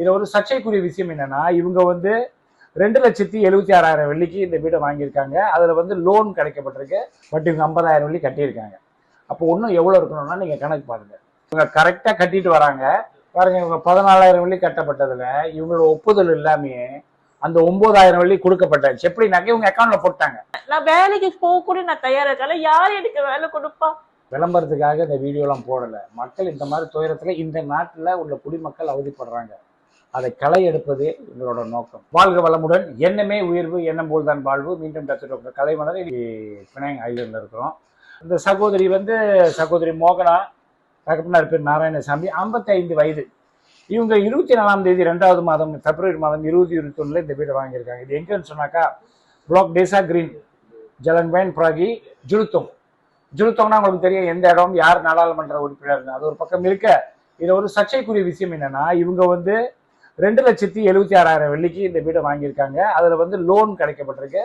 இது ஒரு சர்ச்சைக்குரிய விஷயம் என்னன்னா, இவங்க வந்து 2,76,000 வெள்ளிக்கு இந்த வீடை வாங்கியிருக்காங்க. அதுல வந்து லோன் கிடைக்கப்பட்டிருக்கு. பட் இவங்க 50,000 வெள்ளி கட்டியிருக்காங்க. அப்போ இன்னும் எவ்வளவு இருக்கணும்னா நீங்க கணக்கு பாருங்க. இவங்க கரெக்டா கட்டிட்டு வராங்க. பாருங்க, இவங்க 14,000 வெள்ளி கட்டப்பட்டதுல இவங்களோட ஒப்புதல் இல்லாமே அந்த 9,000 வெள்ளி கொடுக்கப்பட்டாச்சு. எப்படி நகை இவங்க அக்கௌண்ட்ல போட்டாங்க. நான் வேலைக்கு போக கூட நான் தயாரா இருக்கல. யார் எனக்கு வேலை கொடுப்பா? விளம்பரத்துக்காக இந்த வீடியோலாம் போடல. மக்கள் இந்த மாதிரி துயரத்துல இந்த நாட்டுல உள்ள குடிமக்கள் அவதிப்படுறாங்க. அதை களை எடுப்பதே எங்களோட நோக்கம். வாழ்க வளமுடன். எண்ணமே உயர்வு, எண்ணம் போல்தான் வாழ்வு. மீண்டும் டாக்டர் கலைமலர் பினாங் ஐலண்ட்ல இருக்கிறோம். இந்த சகோதரி வந்து சகோதரி மோகனா, தகப்பனார் பேர் நாராயணசாமி, 55 வயது. இவங்க 24ஆம் தேதி 2வது மாதம் பிப்ரவரி மாதம் 2021 இந்த வீடை வாங்கியிருக்காங்க. இது எங்கன்னு சொன்னாக்கா பிளாக் டேசா கிரீன், ஜலன்வேன் பிராகி, ஜுலுத்தோங். ஜுலுத்தோங்னா உங்களுக்கு தெரியும் எந்த இடம், யார் நாடாளுமன்ற உறுப்பினர். அது ஒரு பக்கம் இருக்க, இது ஒரு சர்ச்சைக்குரிய விஷயம் என்னன்னா, இவங்க வந்து 2,76,000 வெள்ளிக்கு இந்த வீடை வாங்கியிருக்காங்க. அதுல வந்து லோன் கிடைக்கப்பட்டிருக்கு.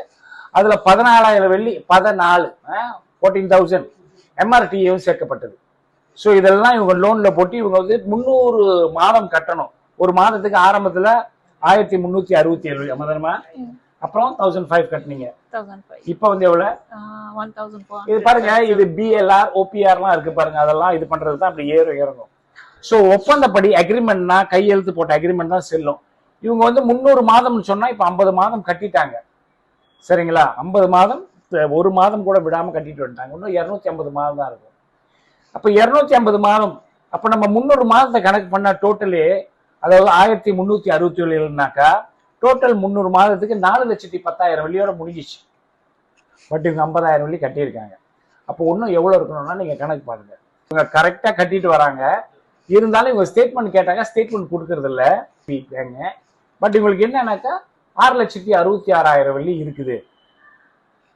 அதுல 14,000 வெள்ளி 14,000 எம்ஆர்டியும் சேர்க்கப்பட்டது. ஸோ இதெல்லாம் இவங்க லோன்ல போட்டு இவங்க வந்து 300 மாதம் கட்டணும். ஒரு மாதத்துக்கு ஆரம்பத்துல 1,367 மதனமா, அப்புறம் 1,500 கட்டினீங்க. இப்ப வந்து எவ்வளவு? 1,400. இது பாருங்க, இது பிஎல்ஆர் ஓபிஆர்லாம் இருக்கு பாருங்க. அதெல்லாம் இது பண்றது தான் அப்படி இறங்கும். ஸோ ஒப்பந்தப்படி அக்ரிமெண்ட்னா கையெழுத்து போட்ட அக்ரிமெண்ட் தான் செல்லும். இவங்க வந்து 300 மாதம்னு சொன்னா இப்ப 50 மாதம் கட்டிட்டாங்க. சரிங்களா? 50 மாதம், ஒரு மாதம் கூட விடாம கட்டிட்டு வந்துட்டாங்க. இன்னும் 250 மாதம் தான் இருக்கும். அப்ப 250 மாதம், அப்ப நம்ம 300 மாதத்தை கணக்கு பண்ண டோட்டலே, அதாவது 1,367னாக்கா டோட்டல் 300 மாதத்துக்கு 4,10,000 வெள்ளியோட முடிஞ்சிச்சு. பட் இவங்க 50,000 வெள்ளி கட்டியிருக்காங்க. அப்போ இன்னும் எவ்வளவு இருக்கணும்னா நீங்க கணக்கு பாருங்க. இவங்க கரெக்டா கட்டிட்டு வராங்க. இருந்தாலும் இவங்க ஸ்டேட்மெண்ட் கேட்டாங்க, ஸ்டேட்மெண்ட் கொடுக்கறது இல்ல. பட் இவங்களுக்கு என்னன்னாக்கா 6,66,000 வெள்ளி இருக்குது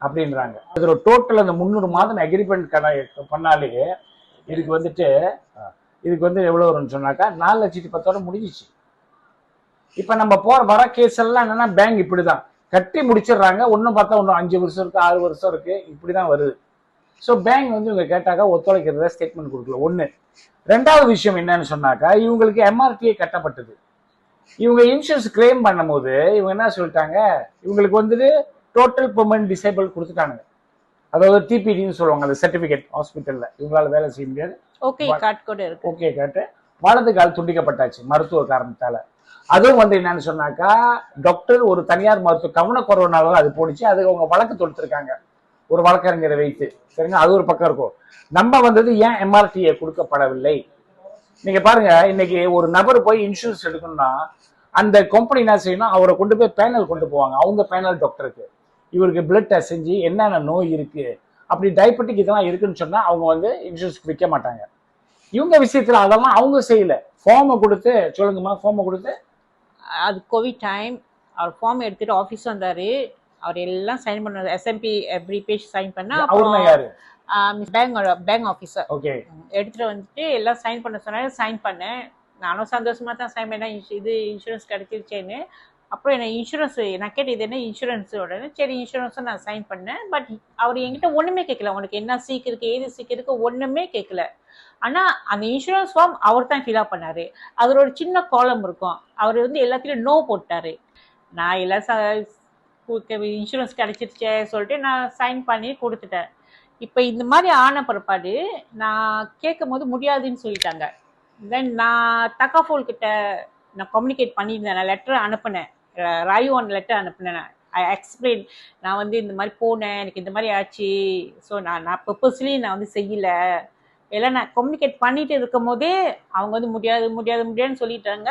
அப்படின்றாங்க. இதுல டோட்டல் அந்த 300 மாதம் அக்ரிமெண்ட் பண்ணாலே இதுக்கு வந்துட்டு எவ்வளவு வரும்னு சொன்னாக்கா 4,10,000 முடிஞ்சிச்சு. இப்ப நம்ம வர கேஸ் எல்லாம் என்னன்னா, பேங்க் இப்படிதான் கட்டி முடிச்சிடுறாங்க. ஒன்னும் பார்த்தா ஒன்னும் 5 வருஷம் இருக்கு, 6 வருஷம் இருக்கு, இப்படிதான் வருது. ஸோ பேங்க் வந்து இவங்க கேட்டாக்கா ஒத்துழைக்கிறத ஸ்டேட்மெண்ட் கொடுக்கல. ஒண்ணு. ரெண்டாவது விஷயம் என்னன்னு சொன்னாக்கா, இவங்களுக்கு எம்ஆர்டிஏ கட்டப்பட்டது. இவங்க இன்சூரன்ஸ் கிளைம் பண்ணும் போது இவங்க என்ன சொல்லிட்டாங்க, இவங்களுக்கு வந்துட்டு டோட்டல் பெர்மனன்ட் டிசேபிள் கொடுத்துட்டாங்க. அதாவது டிபிடின்னு சொல்லுவாங்க, அந்த சர்டிபிகேட். ஹாஸ்பிட்டல்ல இவங்களால வேலை செய்ய முடியாது. ஓகே கார்டு கூட இருக்கு. Okay card. வலது கால் துண்டிக்கப்பட்டாச்சு மருத்துவ காரணத்தால. அதுவும் வந்து என்னன்னு சொன்னாக்கா, டாக்டர் ஒரு தனியார் மருத்துவ கவனக்குறைவுனால அது போடுச்சு. அது அவங்க வழக்கு தொடுத்திருக்காங்க, ஒரு வழக்கறிஞரை வைத்து. சரிங்க, அது ஒரு பக்கம் இருக்கும். நம்ம வந்தது ஏன் எம்ஆர்டிஏ கொடுக்கப்படவில்லை. நீங்க பாருங்க, இன்னைக்கு ஒரு நபர் போய் இன்சூரன்ஸ் எடுக்கணும்னா அந்த கம்பெனி என்ன செய்யணும், அவரை கொண்டு போய் பேனல் கொண்டு போவாங்க. அவங்க பேனல் டாக்டருக்கு இவருக்கு பிளட் டெஸ்ட் செஞ்சு என்னென்ன நோய் இருக்கு, அப்படி டயபெட்டிக் இதெல்லாம் இருக்குன்னு சொன்னா அவங்க வந்து இன்சூரன்ஸ் விற்க மாட்டாங்க. இவங்க விஷயத்துல அதெல்லாம் அவங்க செய்யல. ஃபார்மை கொடுத்து, சொல்லுங்கம்மா, ஃபார்மை கொடுத்து, அது கோவிட் டைம், அவர் ஃபார்ம் எடுத்துட்டு ஆஃபீஸ் வந்தாரு. அவர் எல்லாம் சைன் பண்ணாரு. எஸ்எம்பி எவ்ரி பேஜ் சைன் பண்ணா. அவருனா யாரு? Bank officer. ஓகே. எடுத்துட்டு வந்துட்டு எல்லாம் சைன் பண்ண சொன்னாரு. சைன் பண்ணேன். நானும் சந்தோஷமா தான் சைன் பண்ணேன், இது இன்சூரன்ஸ் கிடைச்சிருச்சேன்னு. அப்புறம் என்ன இன்சூரன்ஸ் நான் கேட்டேன், இது என்ன இன்சூரன்ஸ் உடனே. சரி இன்சூரன்ஸும் நான் சைன் பண்ணேன். பட் அவர் என்கிட்ட ஒன்றுமே கேட்கல. உனக்கு என்ன சீக்கு இருக்கு, ஏது சீக்கு இருக்கு, ஒன்றுமே கேட்கல. ஆனால் அந்த இன்சூரன்ஸ் ஃபார்ம் அவர் தான் ஃபில்அப் பண்ணாரு. அதில் ஒரு சின்ன காலம் இருக்கும். அவர் வந்து எல்லாத்துலேயும் நோ போட்டாரு. நான் எல்லாம் இன்சூரன்ஸ் கிடைச்சிருச்சே சொல்லிட்டு நான் சைன் பண்ணி கொடுத்துட்டேன். இப்போ இந்த மாதிரி ஆன பிற்பாடு நான் கேட்கும் போது முடியாதுன்னு சொல்லிட்டாங்க. தென் நான் தக்காஃபோல் கிட்ட நான் கம்யூனிகேட் பண்ணியிருந்தேன். நான் லெட்டர் அனுப்பினேன், ராயுவான் லெட்டர் அனுப்பினேன். ஐ எக்ஸ்பிளைன், நான் வந்து இந்த மாதிரி போனேன், எனக்கு இந்த மாதிரி ஆச்சு. ஸோ நான் பர்பஸ்லி நான் வந்து செய்யலை. எல்லாம் நான் கம்யூனிகேட் பண்ணிட்டு இருக்கும் போதே அவங்க வந்து முடியாதுன்னு சொல்லிட்டாங்க.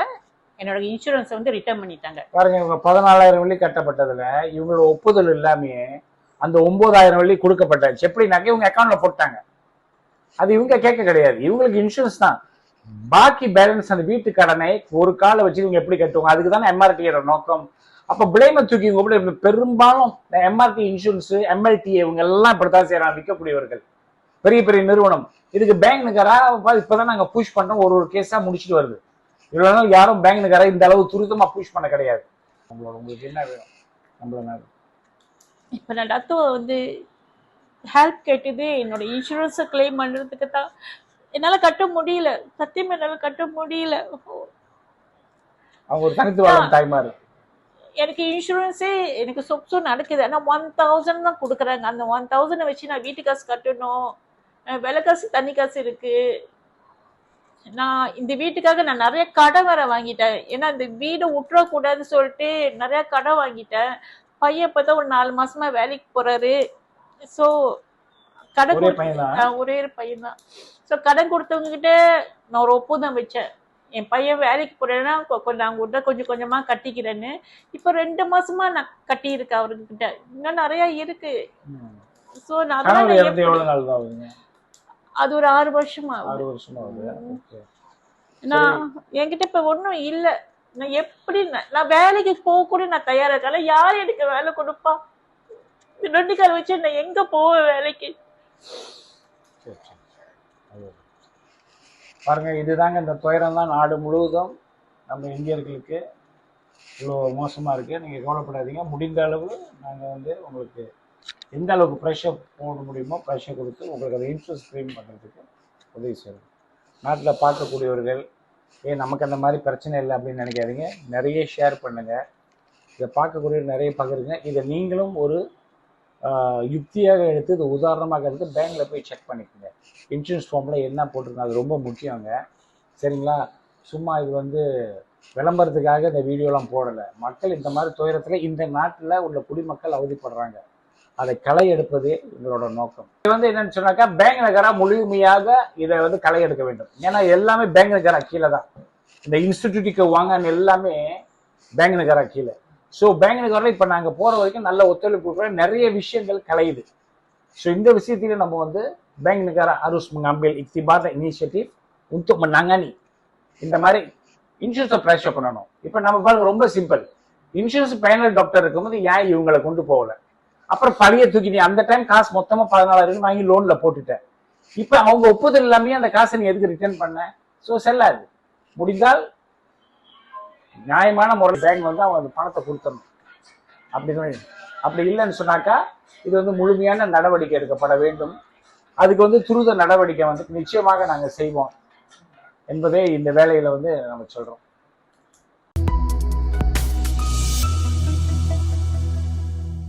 என்னோட இன்சூரன்ஸை வந்து ரிட்டர்ன் பண்ணிட்டாங்க. பாருங்க, இவங்க 14,000 வெள்ளி கட்டப்பட்டதுல இவங்களோட ஒப்புதல் இல்லாமே அந்த 9,000 வெள்ளி கொடுக்கப்பட்டாச்சு. எப்படி நகை இவங்க அக்கௌண்ட்ல போட்டாங்க. அது இவங்க கேட்க கிடையாது. இவங்களுக்கு இன்சூரன்ஸ் தான். பாக்கி பேலன்ஸ் அந்த வீட்டு கடனை ஒரு காலை வச்சு இவங்க எப்படி கட்டுவாங்க. அதுக்கு தானே எம்ஆர்டியோட நோக்கம். அப்ப பிளேமை தூக்கி இவங்க பெரும்பாலும் எம்ஆர்டி இன்சூரன்ஸ், எம்எல்டி இவங்க எல்லாம் இப்படித்தான் செய்யறாங்க. விற்கக்கூடியவர்கள், பெரிய பெரிய நிறுவனம். இதுக்கு பேங்க் நகரா இப்பதான் நாங்க புஷ் பண்றோம். ஒரு கேஸா முடிச்சுட்டு வருது. இவ்வளவு நாள் யாரும் பேங்க் நகரா இந்த அளவு துரிதமா புஷ் பண்ண கிடையாது. உங்களுக்கு என்ன வேணும்? நம்மள இப்ப நான் டாக்டர் வந்து ஹெல்ப் கேட்டது என்னோட இன்சூரன்ஸை கிளைம் பண்றதுக்கு தான். என்னால கட்ட முடியல, சத்தியமா என்னால கட்ட முடியல. அவங்க ஒரு தனித்து வாழும் தாய்மார். எனக்கு இன்சூரன்ஸே எனக்கு சொப்ஸோ நடக்குது. ஆனால் 1000 தான் கொடுக்குறாங்க. அந்த 1000 வச்சு நான் வீட்டு காசு கட்டணும், விலை காசு தண்ணி காசு இருக்கு. நான் இந்த வீட்டுக்காக நான் நிறைய கடன் வேற வாங்கிட்டேன். ஏன்னா இந்த வீடை விட்டுறக்கூடாதுன்னு சொல்லிட்டு நிறைய கடன் வாங்கிட்டேன். பையன் பார்த்தா ஒரு 4 மாசமா வேலைக்கு போறாரு. ஸோ கடன் ஒரே பையன் ஒரே பையன் தான். ஸோ கடன் கொடுத்தவங்க கிட்ட நான் ஒரு ஒப்பந்தம் வச்சேன், என் பையன் வேலைக்கு போறேன்னா நான் கூட கொஞ்சம் கொஞ்சமா கட்டிக்கிறேன்னு. இப்போ 2 மாசமா நான் கட்டியிருக்கேன் அவர்கிட்ட. இன்னும் நிறைய இருக்கு. ஸோ நான் எவ்வளவு நாள் தான் ஆகுதுங்க? அது ஒரு 6 வருஷமா 6 வருஷமா ஆகுது. நான் என்கிட்ட இப்ப ஒண்ணும் இல்ல. நான் எப்படி நான் வேலைக்கு போக கூட நான் தயாரா இருக்கேன். யார் எனக்கு வேலை கொடுப்பா? இந்த 2 கால் வச்சு நான் எங்க போவேன் வேலைக்கு? பாருங்க, இதுதாங்க இந்த துயரம் தான் நாடு முழுவதும் நம்ம இந்தியர்களுக்கு இவ்வளோ மோசமாக இருக்குது. நீங்கள் கவலைப்படாதீங்க. முடிந்த அளவு நாங்கள் வந்து உங்களுக்கு எந்த அளவுக்கு ப்ரெஷர் போட முடியுமோ ப்ரெஷர் கொடுத்து உங்களுக்கு அதை இன்சூரன்ஸ் க்ளைம் பண்ணுறதுக்கு உதவி செய்யணும். நாட்டில் பார்க்கக்கூடியவர்கள் நமக்கு அந்த மாதிரி பிரச்சனை இல்லை அப்படின்னு நினைக்காதீங்க. நிறைய ஷேர் பண்ணுங்கள். இதை பார்க்கக்கூடிய நிறைய பகிருங்க. இதை நீங்களும் ஒரு யுக்தியாக எடுத்து இது உதாரணமாக எடுத்து பேங்க்கில் போய் செக் பண்ணிக்கோங்க. இன்சூரன்ஸ் ஃபார்மில் என்ன போட்டிருக்காங்க, அது ரொம்ப முக்கியங்க. சரிங்களா? சும்மா இது வந்து விளம்பரத்துக்காக இந்த வீடியோலாம் போடலை. மக்கள் இந்த மாதிரி துயரத்தில் இந்த நாட்டில் உள்ள குடிமக்கள் அவதிப்படுறாங்க. அதை களை எடுப்பதே எங்களோட நோக்கம். இது வந்து என்னன்னு சொன்னாக்கா, பேங்க் நகரா முழுமையாக இதை வந்து களை எடுக்க வேண்டும். ஏன்னா எல்லாமே பேங்க் நகரா கீழே தான். இந்த இன்ஸ்டிடியூட்டுக்கு வாங்க எல்லாமே பேங்க் நகரா கீழே. ஸோ பேங்க் நகரில் இப்போ நாங்கள் போகிற வரைக்கும் நல்ல ஒத்துழைப்பு கொடுக்குற நிறைய விஷயங்கள் கலையுது. ஸோ இந்த விஷயத்தில நம்ம வந்து bank நகரா harus mengambil iktibar inisiatif untuk menangani இந்த மாதிரி இன்சூரன்ஸை ப்ரெஷர் பண்ணணும். இப்போ நம்ம பாருங்க, ரொம்ப சிம்பிள். இன்சூரன்ஸ் பேனல் டாக்டர் இருக்கும்போது ஏன் இவங்களை கொண்டு போகல? அப்புறம் பழைய தூக்கி அந்த டைம் காசு மொத்தமா 14,000 வாங்கி லோன்ல போட்டுட்டேன். இப்ப அவங்க ஒப்புதல் இல்லாமே அந்த காசை நீ எதுக்கு ரிட்டர்ன் பண்ண? ஸோ செல்லாது. முடிந்தால் நியாயமான முறை பேங்க் வந்து அவங்க அந்த பணத்தை கொடுத்தணும். அப்படி இல்லைன்னு சொன்னாக்கா இது வந்து முழுமையான நடவடிக்கை எடுக்கப்பட வேண்டும். அதுக்கு வந்து துரித நடவடிக்கை வந்து நிச்சயமாக நாங்கள் செய்வோம் என்பதே இந்த வேலையில வந்து நம்ம சொல்றோம்.